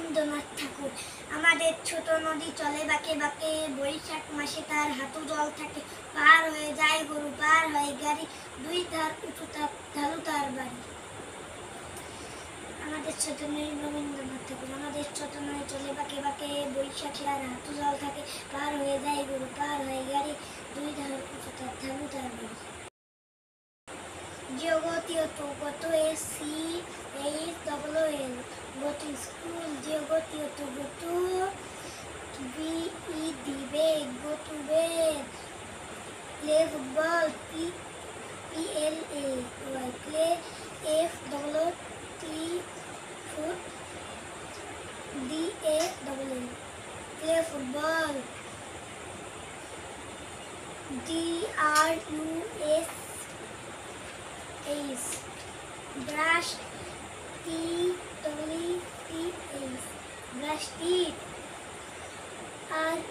রবীন্দ্রনাথ ঠাকুর। আমাদের ছোট নদী চলে বাঁকে বাঁকে, বৈশাখ মাসে তার হাঁটু জল থাকে। পার হয়ে যায় গরু, পার হয় গাড়ি, দুই ধার উঁচু ঢালু তার বাড়ি। আমাদের ছোট নদী রবীন্দ্রনাথ ঠাকুর। আমাদের ছোট নদী চলে বাঁকে বাঁকে, বৈশাখে আর হাঁটু জল থাকে। পার হয়ে যায় গরু, পার হয় গাড়ি, দুই ধার উঁচু ঢালু তার বাড়ি। Geogotio to go to SCHOOL, go to school. Geogotio to go to BED, bed, go to bed. Play football, PLAY, play FOOT, foot, DALL, play football. DRUS, brush, TEETH, brush teeth.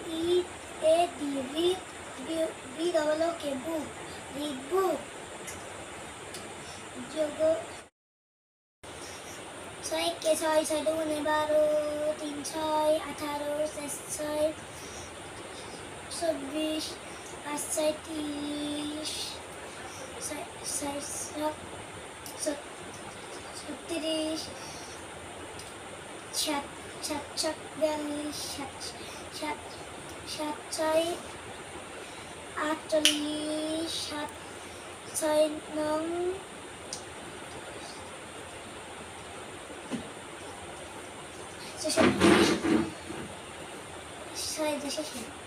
READ, read, BOOK, book, read book. Jogo 6 কে 6 6 দুগুণে 12, 3 6 18, 4 6 24, 5 6 30, 6 7 36, 7 7 42, 7 7 6 48, 7 6 9 66, 6 6